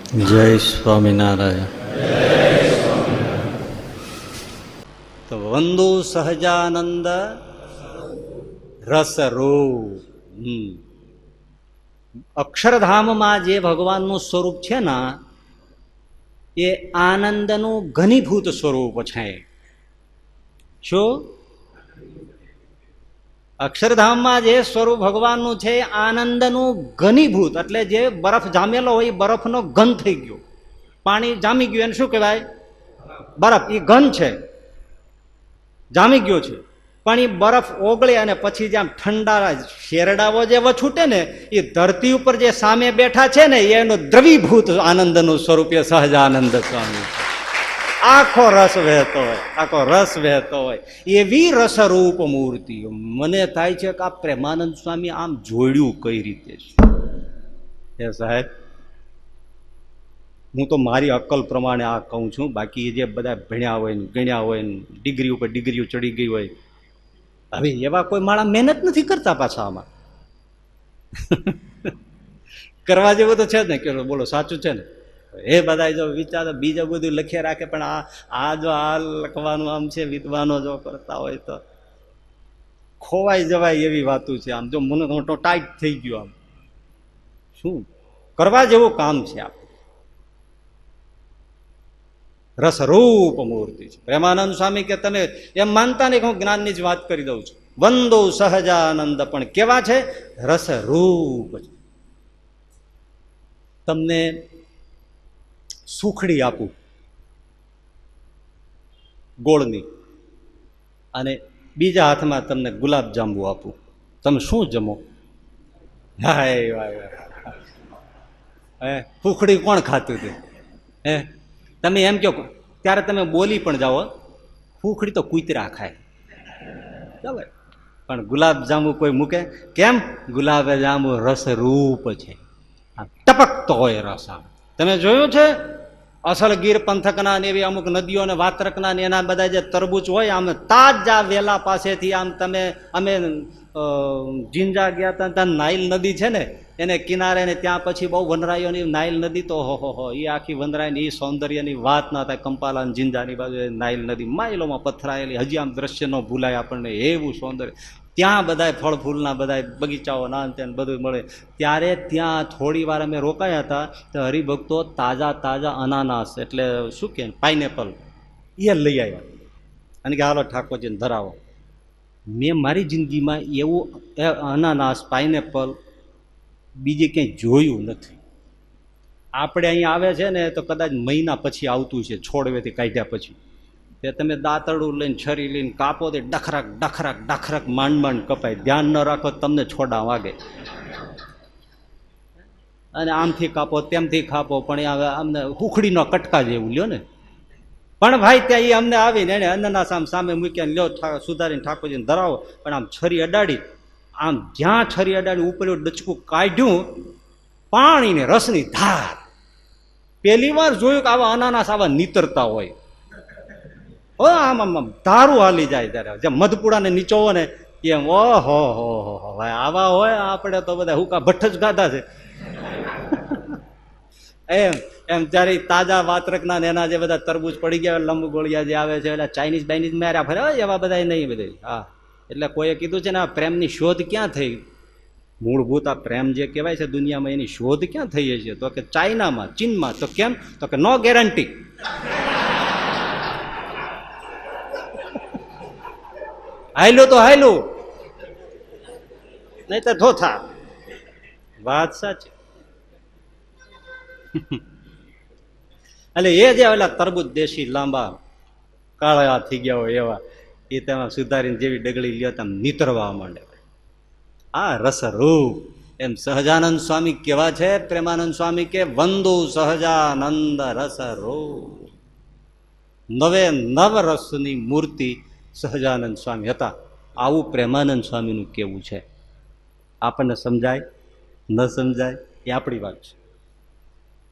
જય સ્વામિનારાયણ. તો વંદુ સહજાનંદ રસરૂપ. અક્ષરધામમાં જે ભગવાનનું સ્વરૂપ છે ને એ આનંદનું ઘનીભૂત સ્વરૂપ છે. શું? અક્ષરધામમાં જે સ્વરૂપ ભગવાનનું છે એ આનંદનું ઘનીભૂત, એટલે જે બરફ જામેલો હોય એ બરફનો ઘન થઈ ગયો. પાણી જામી ગયું એને શું કહેવાય? બરફ. એ ઘન છે, જામી ગયો છે. પણ એ બરફ ઓગળે અને પછી જેમ ઠંડા શેરડાઓ જે છૂટે ને એ ધરતી ઉપર જે સામે બેઠા છે ને એનું દ્રવીભૂત આનંદનું સ્વરૂપ એ સહજાનંદ સ્વામી. આખો રસ વહેતો હોય, આખો રસ વહેતો હોય એવી રસરૂપ મૂર્તિ. મને થાય છે કે આ પ્રેમાનંદ સ્વામી આમ જોડ્યું કઈ રીતે છે એ સાહેબ. હું તો મારી અક્કલ પ્રમાણે આ કહું છું, બાકી જે બધા ભણ્યા હોય ને ગણ્યા હોય ને ડિગ્રી ઉપર ડિગ્રીઓ ચડી ગઈ હોય, હવે એવા કોઈ માણસ મહેનત નથી કરતા પાછા આમાં. કરવા જેવું તો છે જ ને, કે બોલો સાચું છે ને. એ બધા જો વિચાર બીજા બધું લખી રાખે, પણ આ જો આ લખવાનું આમ છે, વિદ્વાનો જો કરતા હોય તો ખોવાઈ જવાય એવી વાતું છે. આમ જો મને મોટો ટાઈટ થઈ ગયો. આમ શું કરવા જેવું કામ છે આ રસરૂપ મૂર્તિ છે પ્રેમાનંદ સ્વામી. કે તમે એમ માનતા નહીં કે હું જ્ઞાનની જ વાત કરી દઉં છું. વંદો સહજાનંદ પણ કેવા છે? રસરૂપ છે. તમને સુખડી આપું ગોળની, અને બીજા હાથમાં તમને ગુલાબ જાંબુ આપું, તમે શું જમો? સુખડી કોણ ખાતું હતું? હે, તમે એમ કહો ત્યારે તમે બોલી પણ જાઓ, સુખડી તો કૂતરા ખાય. ચાલો, પણ ગુલાબ જાંબુ કોઈ મૂકે કેમ? ગુલાબ જાંબુ રસરૂપ છે, ટપકતો હોય રસ. તમે જોયું છે અસલ ગીર પંથકના ને એવી અમુક નદીઓ ને વાત્રકના ને એના બધા જે તરબૂચ હોય, આમ તાજા વેલા પાસેથી આમ અમે જિંજા ગયા હતા, ત્યાં નાઇલ નદી છે ને એને કિનારે ને ત્યાં પછી બહુ વનરાયોની નાઇલ નદી તો હો એ આખી વનરાયની એ સૌંદર્યની વાત ના થાય. કંપાલા અને જિંજાની બાજુ નાઇલ નદી માઇલોમાં પથરાયેલી, હજી આમ દ્રશ્ય ન ભૂલાય આપણને, એવું સૌંદર્ય. ત્યાં બધા ફળ ફૂલના બધા બગીચાઓ ના ત્યાં બધું મળે. ત્યારે ત્યાં થોડી વાર અમે રોકાયા હતા તો હરિભક્તો તાજા અનાનાસ એટલે શું કે પાઇનેપલ એ લઈ આવ્યા અને કે હાલો ઠાકોરજીને ધરાવો. મેં મારી જિંદગીમાં એવું અનાનાસ પાઇનેપલ બીજે ક્યાંય જોયું નથી. આપણે અહીંયા આવે છે ને તો કદાચ મહિના પછી આવતું છે, છોડવેથી કાઢ્યા પછી. તે તમે દાંતરડું લઈને છરી લઈને કાપો તે ડખરાક ડખરાક ડખરાક માંડ કપાય. ધ્યાન ન રાખો તમને છોડા વાગે. અને આમથી કાપો તેમથી કાપો, પણ હવે અમને હુખડીનો કટકા જેવું લ્યો ને. પણ ભાઈ ત્યાં એ અમને આવીને એને અનાનાસ આમ સામે મૂક્યા, લ્યો સુધારીને ઠાકોરજીને ધરાવો. પણ આમ છરી અડાડી, આમ જ્યાં છરી અડાડી ઉપર ડચકું કાઢ્યું, પાણીને રસની ધાર. પહેલી વાર જોયું કે આવા અનાનાસ આવા નીતરતા હોય. આમ આમ ધારું હાલી જાય. ત્યારે જેમ મધપુડાને નીચોવો ને એમ ઓહો હો ભાઈ આવા હોય. આપણે તો બધા હુકા ભઠ્ઠ જ ગાધા છે. એમ ત્યારે તાજા વાત્રકના એના જે બધા તરબૂચ પડી ગયા લંબ ગોળિયા જે આવે છે એટલે ચાઇનીઝ બાઇનીઝ માર્યા ફરે એવા બધા નહીં બધે. હા, એટલે કોઈએ કીધું છે ને આ પ્રેમની શોધ ક્યાં થઈ? મૂળભૂત આ પ્રેમ જે કહેવાય છે દુનિયામાં એની શોધ ક્યાં થઈ છે? તો કે ચાઇનામાં, ચીનમાં. તો કેમ? તો કે નો ગેરંટી. હાયલું તો હાયલું, નહીં તો ધોથા. વાત સાચી. એટલે એ જે ઓલા તરબૂચ દેશી લાંબા કાળા થઈ ગયા હોય એવા, એ તેમાં સુધારીને જેવી ડગલી લ્યો તેમ નીતરવા માંડે. આ રસરૂપ. એમ સહજાનંદ સ્વામી કેવા છે? પ્રેમાનંદ સ્વામી કે વંદુ સહજાનંદ રસરૂપ. નવે નવ રસની મૂર્તિ સહજાનંદ સ્વામી હતા. આવું પ્રેમાનંદ સ્વામીનું કેવું છે. આપણને સમજાય ન સમજાય એ આપણી વાત છે.